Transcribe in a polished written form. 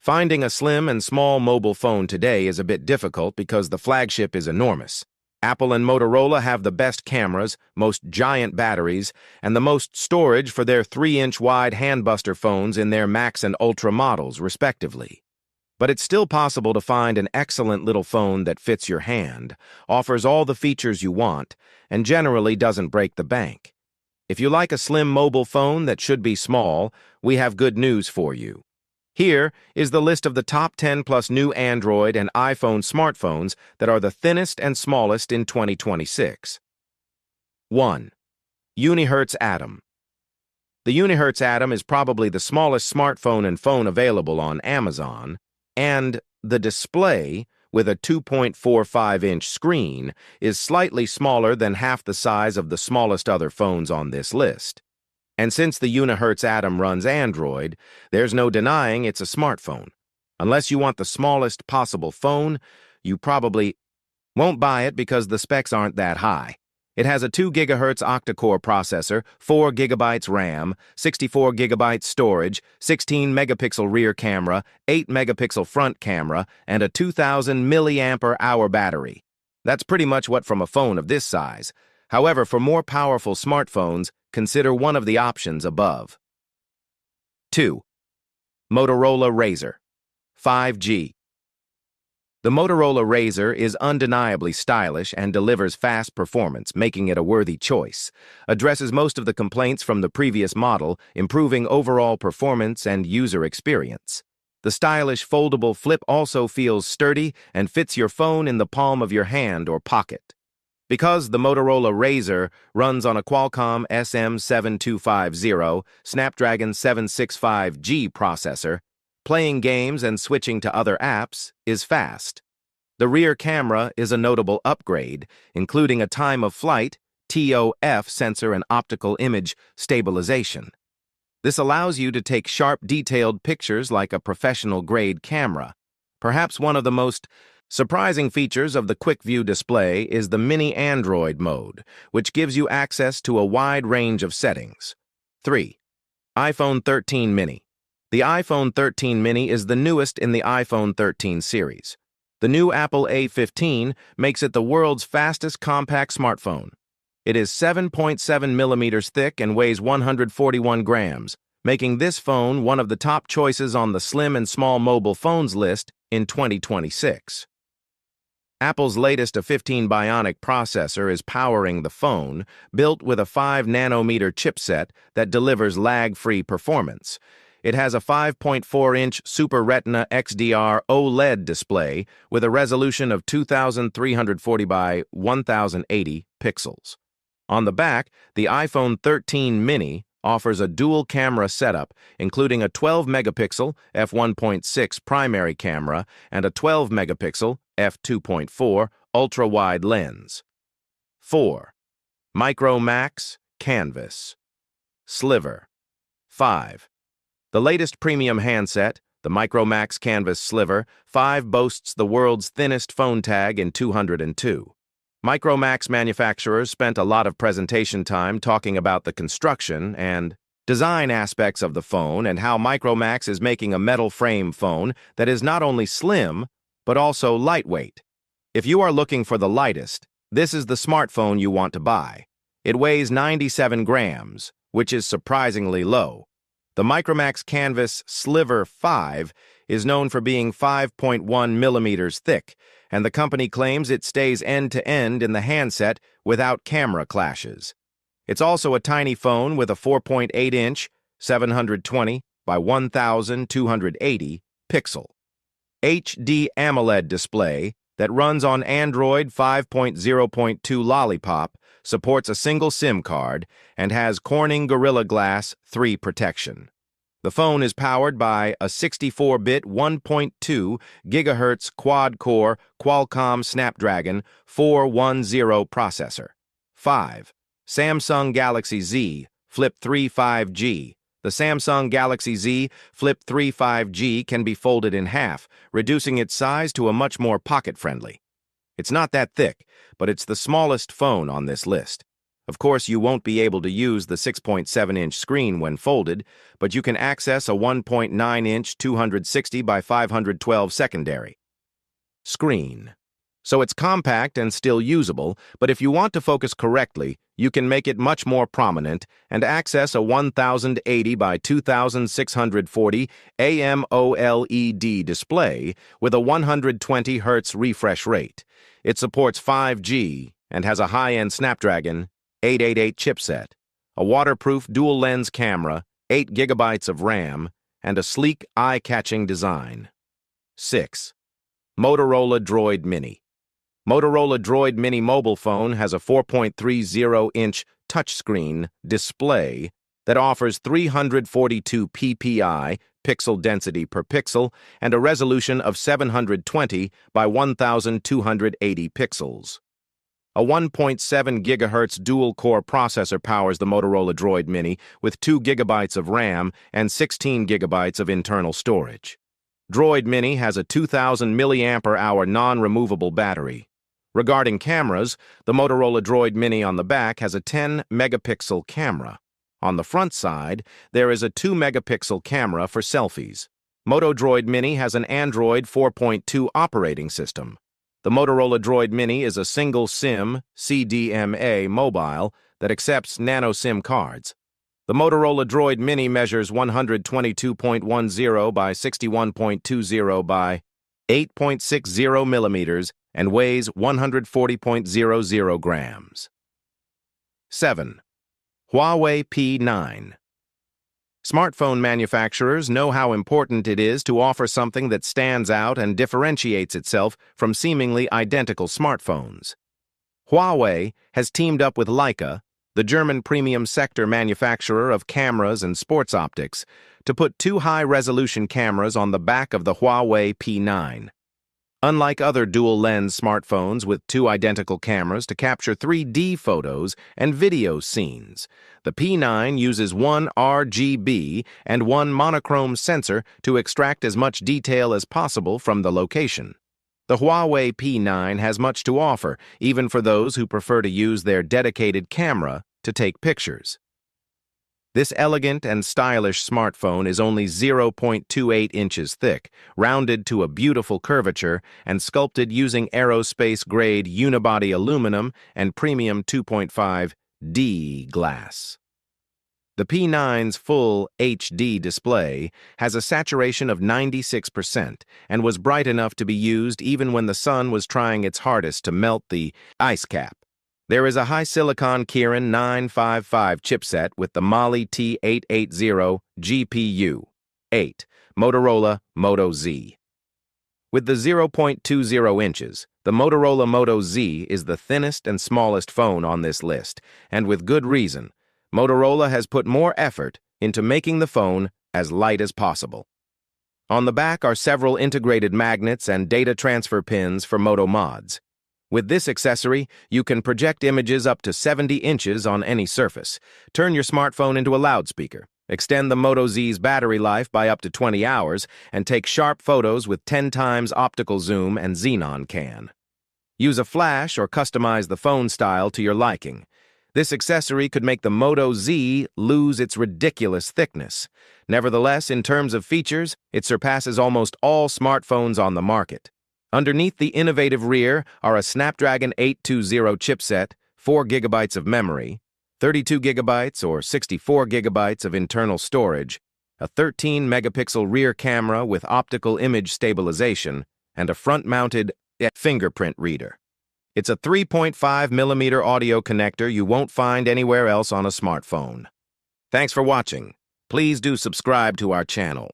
Finding a slim and small mobile phone today is a bit difficult because the flagship is enormous. Apple and Motorola have the best cameras, most giant batteries, and the most storage for their 3-inch wide handbuster phones in their Max and Ultra models, respectively. But it's still possible to find an excellent little phone that fits your hand, offers all the features you want, and generally doesn't break the bank. If you like a slim mobile phone that should be small, we have good news for you. Here is the list of the top 10 plus new Android and iPhone smartphones that are the thinnest and smallest in 2026. 1. Unihertz Atom. The Unihertz Atom is probably the smallest smartphone and phone available on Amazon, and the display, with a 2.45-inch screen, is slightly smaller than half the size of the smallest other phones on this list. And since the Unihertz Atom runs Android, there's no denying it's a smartphone. Unless you want the smallest possible phone, you probably won't buy it because the specs aren't that high. It has a 2 GHz octa-core processor, 4 GB RAM, 64 GB storage, 16 megapixel rear camera, 8 megapixel front camera, and a 2000 mAh battery. That's pretty much what from a phone of this size. However, for more powerful smartphones, consider one of the options above. 2. Motorola Razr 5G. The Motorola Razr is undeniably stylish and delivers fast performance, making it a worthy choice. Addresses most of the complaints from the previous model, improving overall performance and user experience. The stylish foldable flip also feels sturdy and fits your phone in the palm of your hand or pocket. Because the Motorola Razr runs on a Qualcomm SM7250 Snapdragon 765G processor, playing games and switching to other apps is fast. The rear camera is a notable upgrade, including a time-of-flight (TOF) sensor and optical image stabilization. This allows you to take sharp, detailed pictures like a professional-grade camera. Perhaps one of the most surprising features of the Quick View display is the Mini Android mode, which gives you access to a wide range of settings. 3. iPhone 13 Mini. The iPhone 13 Mini is the newest in the iPhone 13 series. The new Apple A15 makes it the world's fastest compact smartphone. It is 7.7 millimeters thick and weighs 141 grams, making this phone one of the top choices on the slim and small mobile phones list in 2026. Apple's latest A15 Bionic processor is powering the phone, built with a 5-nanometer chipset that delivers lag-free performance. It has a 5.4-inch Super Retina XDR OLED display with a resolution of 2340 by 1080 pixels. On the back, the iPhone 13 Mini offers a dual-camera setup, including a 12-megapixel f1.6 primary camera and a 12-megapixel f2.4 ultra-wide lens. 4. Micromax Canvas Sliver 5. The latest premium handset, the Micromax Canvas Sliver 5, boasts the world's thinnest phone tag in 202. Micromax manufacturers spent a lot of presentation time talking about the construction and design aspects of the phone and how Micromax is making a metal frame phone that is not only slim, but also lightweight. If you are looking for the lightest, this is the smartphone you want to buy. It weighs 97 grams, which is surprisingly low. The Micromax Canvas Sliver 5 is known for being 5.1 millimeters thick, and the company claims it stays end-to-end in the handset without camera clashes. It's also a tiny phone with a 4.8-inch, 720 by 1280 pixel HD AMOLED display that runs on Android 5.0.2 Lollipop, supports a single SIM card, and has Corning Gorilla Glass 3 protection. The phone is powered by a 64-bit 1.2 GHz quad-core Qualcomm Snapdragon 410 processor. 5. Samsung Galaxy Z Flip 3 5G. The Samsung Galaxy Z Flip 3 5G can be folded in half, reducing its size to a much more pocket-friendly. It's not that thick, but it's the smallest phone on this list. Of course, you won't be able to use the 6.7-inch screen when folded, but you can access a 1.9-inch 260 by 512 secondary screen. So it's compact and still usable, but if you want to focus correctly, you can make it much more prominent and access a 1080 by 2640 AMOLED display with a 120 Hz refresh rate. It supports 5G and has a high-end Snapdragon 888 chipset, a waterproof dual-lens camera, 8 GB of RAM, and a sleek, eye-catching design. 6. Motorola Droid Mini. Motorola Droid Mini mobile phone has a 4.30-inch touchscreen display that offers 342 ppi pixel density per pixel and a resolution of 720 by 1280 pixels. A 1.7 GHz dual-core processor powers the Motorola Droid Mini with 2 GB of RAM and 16 GB of internal storage. Droid Mini has a 2,000 mAh non-removable battery. Regarding cameras, the Motorola Droid Mini on the back has a 10-megapixel camera. On the front side, there is a 2-megapixel camera for selfies. Moto Droid Mini has an Android 4.2 operating system. The Motorola Droid Mini is a single SIM CDMA mobile that accepts nano SIM cards. The Motorola Droid Mini measures 122.10 by 61.20 by 8.60 millimeters and weighs 140.00 grams. 7. Huawei P9. Smartphone manufacturers know how important it is to offer something that stands out and differentiates itself from seemingly identical smartphones. Huawei has teamed up with Leica, the German premium sector manufacturer of cameras and sports optics, to put 2 high-resolution cameras on the back of the Huawei P9. Unlike other dual-lens smartphones with 2 identical cameras to capture 3D photos and video scenes, the P9 uses 1 RGB and 1 monochrome sensor to extract as much detail as possible from the location. The Huawei P9 has much to offer, even for those who prefer to use their dedicated camera to take pictures. This elegant and stylish smartphone is only 0.28 inches thick, rounded to a beautiful curvature, and sculpted using aerospace-grade unibody aluminum and premium 2.5D glass. The P9's full HD display has a saturation of 96% and was bright enough to be used even when the sun was trying its hardest to melt the ice cap. There is a high-silicon Kirin 955 chipset with the Mali T880 GPU. 8. Motorola Moto Z. With the 0.20 inches, the Motorola Moto Z is the thinnest and smallest phone on this list, and with good reason. Motorola has put more effort into making the phone as light as possible. On the back are several integrated magnets and data transfer pins for Moto Mods. With this accessory, you can project images up to 70 inches on any surface, turn your smartphone into a loudspeaker, extend the Moto Z's battery life by up to 20 hours, and take sharp photos with 10 times optical zoom and xenon can. Use a flash or customize the phone style to your liking. This accessory could make the Moto Z lose its ridiculous thickness. Nevertheless, in terms of features, it surpasses almost all smartphones on the market. Underneath the innovative rear are a Snapdragon 820 chipset, 4 GB of memory, 32 GB or 64 GB of internal storage, a 13-megapixel rear camera with optical image stabilization, and a front-mounted fingerprint reader. It's a 3.5mm audio connector you won't find anywhere else on a smartphone. Thanks for watching. Please do subscribe to our channel.